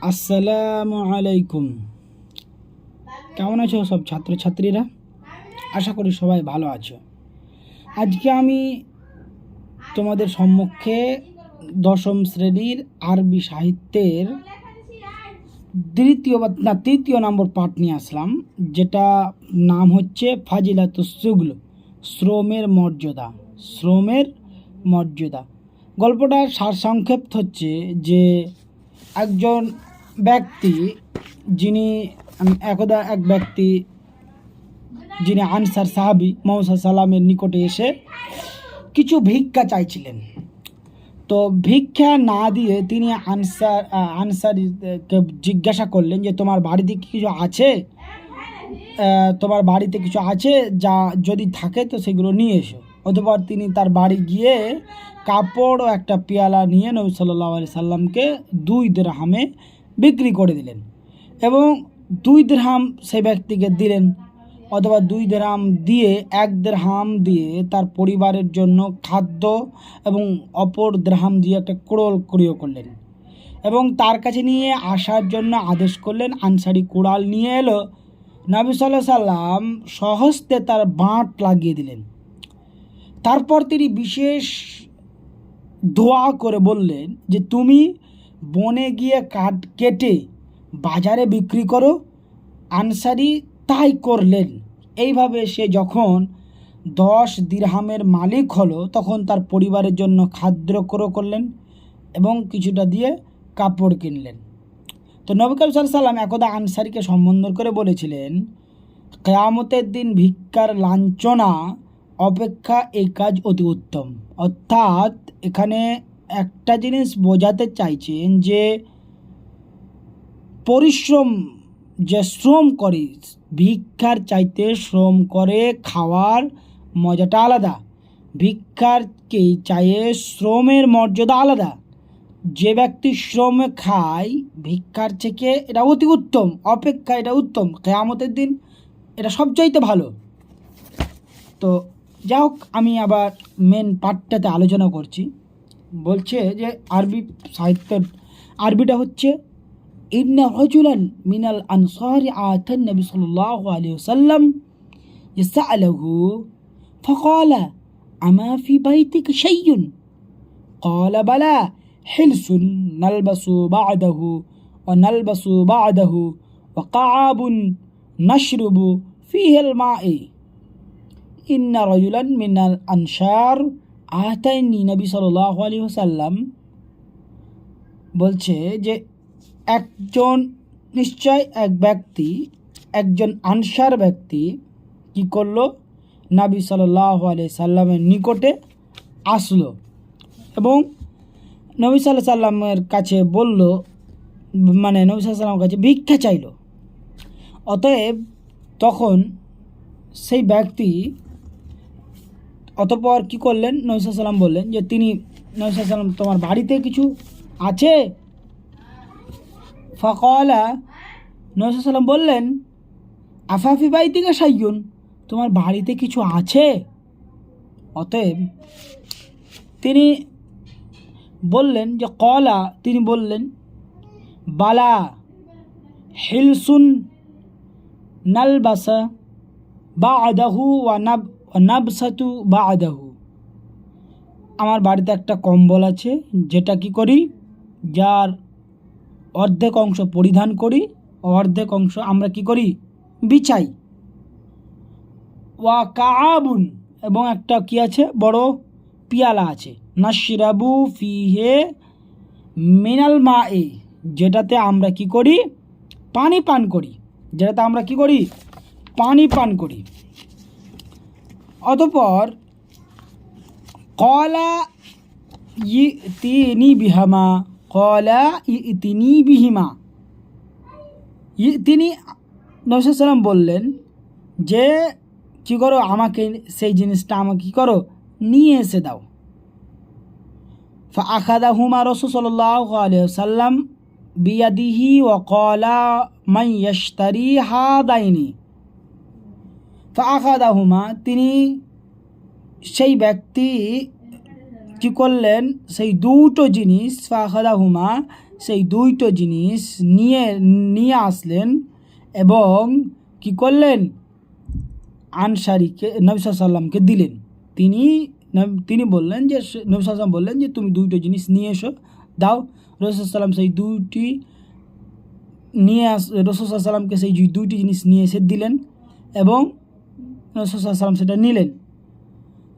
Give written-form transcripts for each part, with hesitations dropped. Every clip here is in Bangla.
আসসালামু আলাইকুম। কেমন আছো সব ছাত্রছাত্রীরা? আশা করি সবাই ভালো আছো। আজকে আমি তোমাদের সম্মুখে দশম শ্রেণীর আরবি সাহিত্যের তৃতীয় নম্বর পাঠ নিয়ে আসলাম, যেটা নাম হচ্ছে ফাজিলাতুস সুগল, শ্রমের মর্যাদা। শ্রমের মর্যাদা গল্পটার সারসংক্ষেপ হচ্ছে যে একজন ব্যক্তি যিনি একদা এক ব্যক্তি যিনি আনসার সাহাবি মোহাম্মদ সাল্লামের নিকটে এসে কিছু ভিক্ষা চাইছিলেন। তো ভিক্ষা না দিয়ে তিনি আনসারকে জিজ্ঞাসা করলেন যে তোমার বাড়িতে কিছু আছে, তোমার বাড়িতে কিছু আছে, যা যদি থাকে তো সেগুলো নিয়ে এসো। অতঃপর তিনি তার বাড়ি গিয়ে কাপড় ও একটা পেয়ালা নিয়ে নবী সাল্লাল্লাহু আলাইহি সাল্লামকে 2 দিরহামে বিক্রি করে দিলেন এবং 2 দিরহাম সেই ব্যক্তিকে দিলেন। অথবা 2 দিরহাম দিয়ে 1 দিরহাম দিয়ে তার পরিবারের জন্য খাদ্য এবং অপর দিরহাম দিয়ে একটা কুড়াল ক্রয় করলেন এবং তার কাছে নিয়ে আসার জন্য আদেশ করলেন। আনসারি কুড়াল নিয়ে এলো। নবী সাল্লাল্লাহু আলাইহি সাল্লাম সহস্তে তার বাঁট লাগিয়ে দিলেন। তারপর তিনি বিশেষ দোয়া করে বললেন যে তুমি বনে গিয়ে কাঠ কেটে বাজারে বিক্রি করো। আনসারি তাই করলেন। এইভাবে সে যখন 10 দিরহামের মালিক হলো তখন তার পরিবারের জন্য খাদ্য ক্রয় করলেন এবং কিছুটা দিয়ে কাপড় কিনলেন। তো নবী করিম সাল্লাল্লাহু আলাইহি সাল্লাম একদা আনসারিকে সম্বোধন করে বলেছিলেন, কিয়ামতের দিন ভিক্ষার লাঞ্ছনা অপেক্ষা এই কাজ অতি উত্তম। অর্থাৎ এখানে একটা জিনিস বোঝাতে চাইছেন যে পরিশ্রম, যে শ্রম করে, ভিক্ষার চাইতে শ্রম করে খাওয়ার মজাটা আলাদা। ভিক্ষারকে চাইয়ে শ্রমের মর্যাদা আলাদা। যে ব্যক্তি শ্রমে খায় ভিক্ষার থেকে এটা অতি উত্তম, অপেক্ষা এটা উত্তম। কিয়ামতের দিন এটা সবচাইতে ভালো। তো যাই হোক, আমি আবার মেন পার্টটাতে আলোচনা করছি। বলছে যে আরবি সাহিত্যের আরবিটা হচ্ছে, ইন্না রাজুলান মিনাল আনসারি আতান নবী সাল্লাল্লাহু আলাইহি ওয়াসাল্লাম ইয়াসআলুহু ফাকালা আমা ফি বাইতিকা শাইউন ক্বালা বালা হিলসুন নালবাসু বা'দাহু ওয়া নালবাসু বা'দাহু ওয়া কা'আবুন নাশরুবু ফিহিল মা'i ইন্না রাজুলান মিনাল আনসার আতানি নবী সাল্লাল্লাহু আলাইহি ওয়াসাল্লাম। বলছে যে একজন আনসার ব্যক্তি কি করলো, নবী সাল্লাল্লাহু আলাইহি সাল্লামের নিকটে আসলো এবং নবী সাল্লাল্লাহু আলাইহি সাল্লামের কাছে বলল, মানে নবী সাল্লাল্লাহু আলাইহি সাল্লামের কাছে ভিক্ষা চাইলো। অতএব তখন সেই ব্যক্তি অতঃপর কি করলেন, নবী সাল্লাল্লাহু আলাইহি সাল্লাম বললেন যে নবী সাল্লাল্লাহু আলাইহি সাল্লাম তোমার বাড়িতে কিছু আছে? ফাকালা, নবী সাল্লাল্লাহু আলাইহি সাল্লাম বললেন, আফাফি বাইতিকা শাইউন, তোমার বাড়িতে কিছু আছে? অতএব তিনি বললেন যে তিনি বললেন, বালা হিলসুন নালবাসা বা'দাহু ওয়া নাবসাতু বা'দাহু, আমার বাড়িতে একটা কম্বল আছে যেটা কি করি, যার অর্ধেক অংশ পরিধান করি, অর্ধেক অংশ আমরা কি করি, বিছাই। ওয়া কা'আবুন, এবং একটা কি আছে, বড় পিয়ালা আছে, নাশরাবু ফিহে মিনাল মা'i, যেটাতে আমরা কি করি, পানি পান করি, যেটাতে আমরা কি করি, পানি পান করি। অতঃপর ক্বালা ইতিনি বিহিমা, ক্বালা ইতিনি বিহিমা, তিনি নবী সাল্লাল্লাহু আলাইহি সাল্লাম বললেন যে কী করো, আমাকে সেই জিনিসটা আমাকে কী করো, নিয়ে এসে দাও। ফাআখাযাহুমা রাসূল সাল্লাল্লাহু আলাইহি ওয়াসাল্লাম বিয়াদিহি ওয়া ক্বালা মান ইয়াশতারি হাদাইনি। ফাআখাযাহুমা, তিনি সেই ব্যক্তি কি করলেন, সেই দুটো জিনিস, ফাআখাযাহুমা, সেই দুইটো জিনিস নিয়ে আসলেন এবং কি করলেন, আনসারীকে নবী সাল্লাল্লাহু আলাইহি ওয়াসাল্লামকে দিলেন। তিনি বললেন যে, নবী সাল্লাল্লাহু আলাইহি ওয়াসাল্লাম বললেন যে তুমি দুইটো জিনিস নিয়ে এসো, দাও। রাসূল সাল্লাল্লাহু আলাইহি ওয়াসাল্লাম সেই দুইটি রাসূল সাল্লাল্লাহু আলাইহি ওয়াসাল্লামকে সেই দুইটি জিনিস নিয়ে এসে দিলেন এবং রাসূল সাল্লাল্লাহু আলাইহি ওয়াসাল্লাম সেটা নিলেন।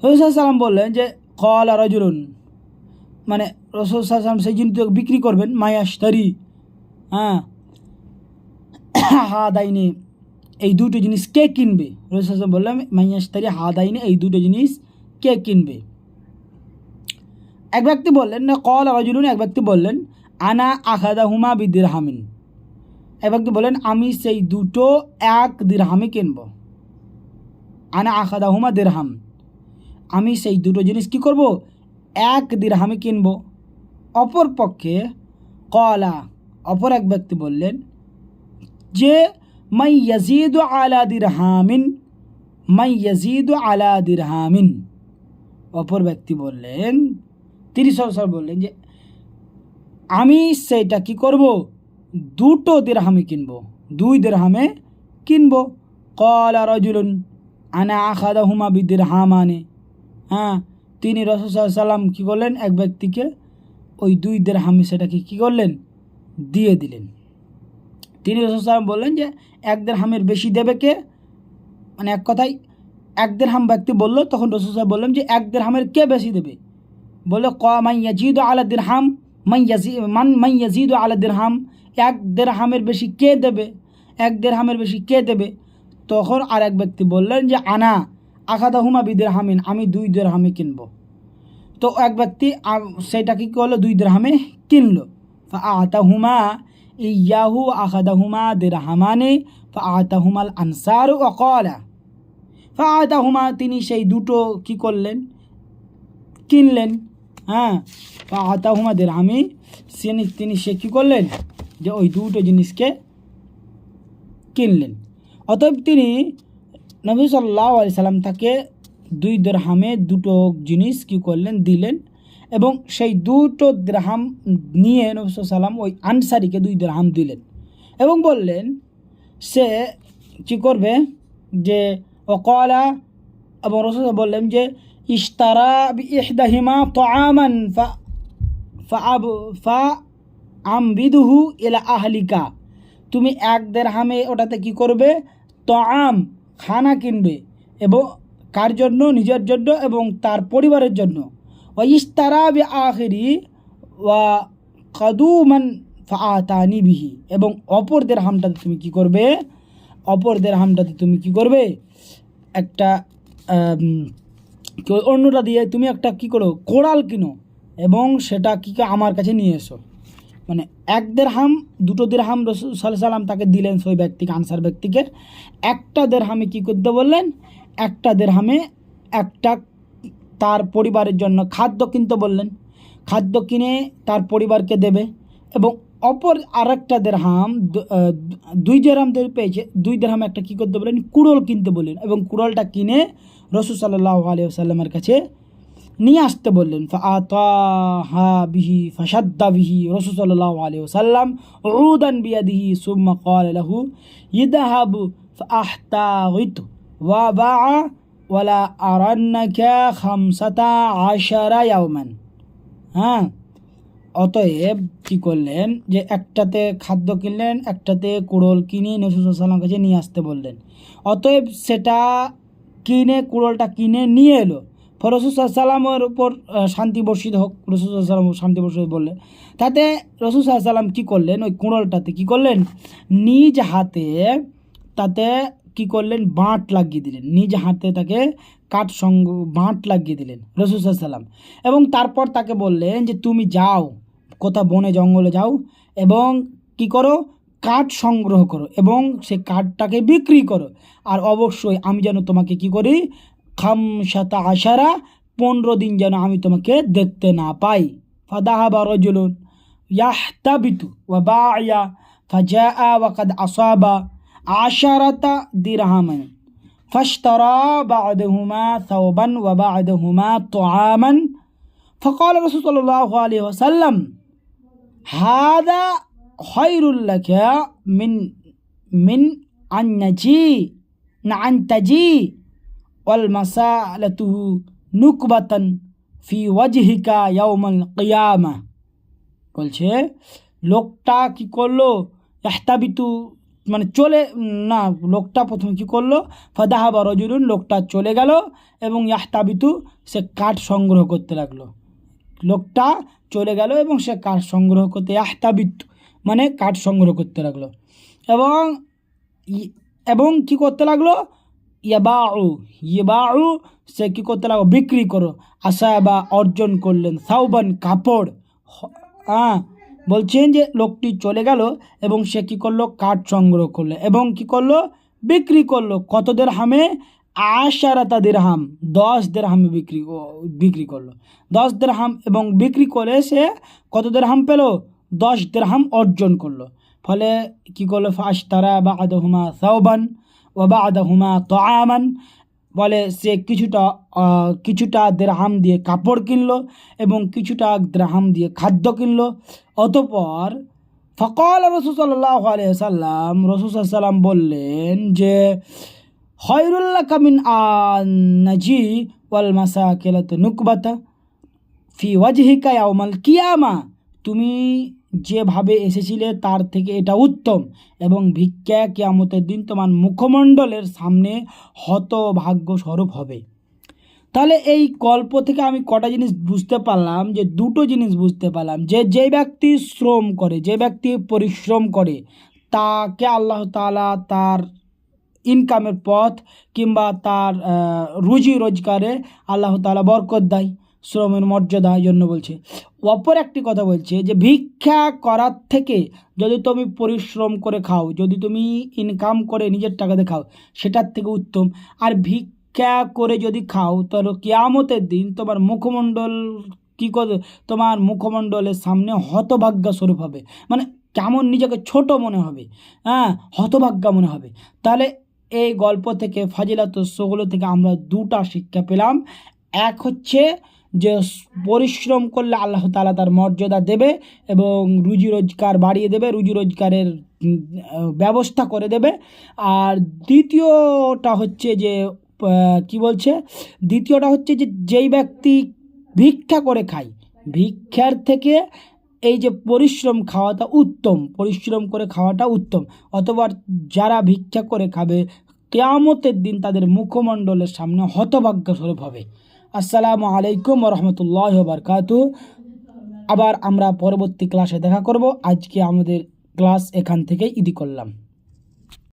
রাসূল সাল্লাল্লাহু আলাইহি ওয়াসাল্লাম বললেন যে ক্বালা রাজুলুন, মানে রাসূল সাল্লাল্লাহু আলাইহি ওয়াসাল্লাম সেই জিনিসটা বিক্রি করবেন, মায়াশতারি, হাদাইনি, এই দুটো জিনিস কে কিনবে? রাসূল সাল্লাল্লাহু আলাইহি ওয়াসাল্লাম বললেন মায়াশতারি হাদাইনি, এই দুটো জিনিস কে কিনবে? এক ব্যক্তি বললেন না, ক্বালা রাজুলুন, এক ব্যক্তি বললেন আনা আখাযাহুমা বিদিরহামিন, এক ব্যক্তি বললেন আমি সেই দুটো 1 দিরহামে কিনব। আনা আখাযাহুমা দিরহাম, আমি সেই দুটো জিনিস কি করব, 1 দিরহামে কিনব। অপর পক্ষে ক্বালা, অপর এক ব্যক্তি বললেন যে মান ইয়াজিদু আলা দিরহামিন, মান ইয়াজিদু আলা দিরহামিন, অপর ব্যক্তি বললেন, তিনি সরাসরি বললেন যে আমি সেইটা কি করব, 2 দিরহামে কিনব, 2 দিরহামে কিনব। ক্বালা রাজুলুন আনা আখাযাহুমা বিদিরহামানি, তিনি রাসূল সাল্লাল্লাহু আলাইহি ওয়াসাল্লাম কী করলেন, এক ব্যক্তিকে ওই 2 দিরহামে সেটাকে কী করলেন, দিয়ে দিলেন। তিনি রাসূল সাল্লাল্লাহু আলাইহি ওয়াসাল্লাম বললেন যে 1 দিরহামের বেশি দেবে কে, মানে এক কথায় 1 দিরহাম ব্যক্তি বলল, তখন রাসূল সাল্লাল্লাহু আলাইহি ওয়াসাল্লাম বললেন যে 1 দিরহামের কে বেশি দেবে? বললো মান ইয়াজিদু আলা দিরহাম, মান ইয়াজিদু আলা দিরহাম, 1 দিরহামের বেশি কে দেবে, 1 দিরহামের বেশি কে দেবে? তখন আর এক ব্যক্তি বললেন যে আনা আখাযাহুমা বিদিরহামিন, আমি 2 দিরহামে কিনব। তো এক ব্যক্তি সেটা কি করলো, 2 দিরহামে কিনলো। ফাআতাহুমা ইয়াহু আখাযাহুমা দিরহামানি ফাআতাহুমাল আনসারু ওয়া ক্বালা, ফাআতাহুমা, তিনি সেই দুটো কি করলেন, কিনলেন। ফাআতাহুমা দিরহামি, তিনি সে কী করলেন, যে ওই দুটো জিনিসকে কিনলেন। অতএব তিনি নবী সাল্লাল্লাহু আলাইহি সাল্লাম তাকে 2 দিরহামে দুটো জিনিস কি করলেন, দিলেন। এবং সেই 2 দিরহাম নিয়ে নবী সাল্লাল্লাহু আলাইহি সাল্লাম ওই আনসারীকে 2 দিরহাম দিলেন এবং বললেন সে কী করবে, যে ওয়াকালা, এবং রাসূল বললেন যে ইশতারা বিইহদাহিমা তাআমান ফাআমবিদুহু ইলা আহলিকা, তুমি 1 দিরহামে ওটাতে কি করবে, তাআম, খানা কিনবে, এবং কার জন্য, নিজের জন্য এবং তার পরিবারের জন্য। ওয়া ইশতারা বিআখিরি ওয়া কাদুমান ফাআতানি বিহি, এবং অপর দিরহামটাতে তুমি কি করবে, অপর দিরহামটাতে তুমি কি করবে, একটা অন্যটা দিয়ে তুমি একটা কি করো, কোড়াল কিনো এবং সেটা কি আমার কাছে নিয়ে এসো। মানে 1 দিরহাম, 2 দিরহাম রাসূল সাল্লাল্লাহু আলাইহি সাল্লাম তাকে দিলেন, সেই ব্যক্তিকে, আনসার ব্যক্তিকে। 1টা দিরহামে কী করতে বললেন, 1টা দিরহামে একটা তার পরিবারের জন্য খাদ্য কিনতে বললেন, খাদ্য কিনে তার পরিবারকে দেবে। এবং অপর আরেকটা দিরহাম, 2 দিরহাম পেয়েছে, 2 দিরহামে একটা কী করতে বললেন, কুড়োল কিনতে বললেন, এবং কুড়োলটা কিনে রাসূল সাল্লাল্লাহু আলাইহি ওয়াসাল্লামের কাছে নিয়ে আসতে বললেন। ফাআতাহা বিহি ফাশাদ্দা বিহি রাসূল সাল্লাল্লাহু আলাইহি ওয়াসাল্লাম উদান বিয়াদিহি সুম্মা ক্বালা লাহু ইযহাব ফাআহতাগিত ওয়া বাআ ওয়ালা আরান্নাকা 15 ইয়াওমান। অতএব কী করলেন, যে একটাতে খাদ্য কিনলেন, একটাতে কুড়োল কিনে নবী সাল্লাল্লাহু আলাইহি ওয়াসাল্লামের কাছে নিয়ে আসতে বললেন। অতএব সেটা কিনে, কুড়োলটা কিনে নিয়ে এলো। রাসূল সাল্লাল্লাহু আলাইহি ওয়াসাল্লামের উপর শান্তি বর্ষিত হোক, রাসূল সাল্লাল্লাহু আলাইহি ওয়াসাল্লাম শান্তি বর্ষিত বললেন। তাতে রাসূল সাল্লাল্লাহু আলাইহি ওয়াসাল্লাম কী করলেন, ওই কুড়োলটাতে কী করলেন, নিজ হাতে তাতে কী করলেন, বাঁট লাগিয়ে দিলেন, নিজ হাতে তাকে বাঁট লাগিয়ে দিলেন রাসূল সাল্লাল্লাহু আলাইহি ওয়াসাল্লাম। এবং তারপর তাকে বললেন যে তুমি যাও, কোথা বনে জঙ্গলে যাও এবং কি করো, কাঠ সংগ্রহ করো এবং সে কাঠটাকে বিক্রি করো। আর অবশ্যই আমি যেন তোমাকে কি করি, 15 দিন যেন আমি তোমাকে দেখতে না পাই। ফাদাহাবা রাজুলুন ইয়াহতাবিতু ওয়া বা'য়া ফাজাআ ওয়া কাদ আসাবা 10 দিরহামান ফাশতারা বা'দাহুমা থাওবান ওয়া বা'দাহুমা তাআমান ফাকালা রাসূল সাল্লাল্লাহু আলাইহি ওয়াসাল্লাম হাদা খায়রুল লাকা মিন আন্নাজি না আনতাজি ওয়াল মাসালাতু নুকবাতান ফি ওয়াজহিকা ইয়াউমাল কিয়ামা। বলছে লোকটা কি করলো, ইহতাবিতু মানে চলে না, লোকটা প্রথমে কি করলো, ফাদাহাবা রাজুলুন, লোকটা চলে গেল এবং ইয়াহতাবিতু সে কাঠ সংগ্রহ করতে লাগলো। লোকটা চলে গেল এবং সে কাঠ সংগ্রহ করতে, ইয়াহতাবিতু মানে কাঠ সংগ্রহ করতে লাগলো এবং এবং কি করতে লাগলো, ইয়াবাউ সে কি করতে লাগলো, বিক্রি করো, আসাবা অর্জন করলেন, সাউবান কাপড়। হ্যাঁ, বলছেন যে লোকটি চলে গেল এবং সে কি করলো, কাঠ সংগ্রহ করলো এবং কি করলো, বিক্রি করলো। কত দিরহামে, আশারাতা দিরহাম, 10 দিরহামে বিক্রি করলো, 10 দিরহাম, এবং বিক্রি করে সে কত দিরহাম পেল, 10 দিরহাম অর্জন করলো। ফলে কি করলো, ফাশতারা বা'দাহুমা সাওবান ওয়া বা'দাহুমা তাআমান, বলে সে কিছুটা দিরহাম দিয়ে কাপড় কিনলো এবং কিছুটা দিরহাম দিয়ে খাদ্য কিনলো। অতঃপর ফাকাল রাসূল সাল্লাল্লাহু আলাইহি ওয়াসাল্লাম, রাসূল সাল্লাল্লাহু আলাইহি ওয়াসাল্লাম বললেন যে খায়রুল লাকা মিন আন-নাজি ওয়াল মাসাকিলাতু নুকবাতা ফি ওয়াজহিকা ইয়াউমাল কিয়ামা, তুমি যেভাবে এসেছিলে তার থেকে এটা উত্তম এবং ভিক্ষা কিয়ামতের দিন তোমার মুখমণ্ডলের সামনে হতভাগ্য স্বরূপ হবে। তাহলে এই গল্প থেকে আমি কটা জিনিস বুঝতে পারলাম, যে দুটো জিনিস বুঝতে পারলাম, যে ব্যক্তি শ্রম করে, যে ব্যক্তি পরিশ্রম করে, তাকে আল্লাহ তাআলা তার ইনকামের পথ কিংবা তার রুজি রোজগারে আল্লাহ তাআলা বরকত দেয়, শ্রমের মর্যাদা জন্য বলছে। অপর একটি কথা বলছে যে ভিক্ষা করার থেকে যদি তুমি পরিশ্রম করে খাও, যদি তুমি ইনকাম করে নিজের টাকাতে খাও, সেটার থেকে উত্তম। আর ভিক্ষা করে যদি খাও তাহলে কিয়ামতের দিন তোমার মুখমণ্ডল কী করে, তোমার মুখমণ্ডলের সামনে হতভাগ্যা স্বরূপ হবে, মানে কেমন নিজেকে ছোট মনে হবে, হ্যাঁ, হতভাগ্যা মনে হবে। তাহলে এই গল্প থেকে, ফাজিলাত সোগুলো থেকে আমরা দুটা শিক্ষা পেলাম। এক হচ্ছে যে পরিশ্রম করলে আল্লাহ তাআলা তার মর্যাদা দেবে এবং রুজি রোজগার বাড়িয়ে দেবে, রুজি রোজগারের ব্যবস্থা করে দেবে। আর দ্বিতীয়টা হচ্ছে যে কি বলছে, দ্বিতীয়টা হচ্ছে যে যেই ব্যক্তি ভিক্ষা করে খায়, ভিক্ষার থেকে এই যে পরিশ্রম খাওয়াটা উত্তম, পরিশ্রম করে খাওয়াটা উত্তম। অথবা যারা ভিক্ষা করে খাবে কিয়ামতের দিন তাদের মুখমণ্ডলের সামনে হতভাগ্য স্বরূপ হবে। আসসালামু আলাইকুম ওয়া রাহমাতুল্লাহি ওয়া বারাকাতুহু। আবার আমরা পরবর্তী ক্লাসে দেখা করব। আজকে আমাদের ক্লাস এখান থেকেই ইতি করলাম।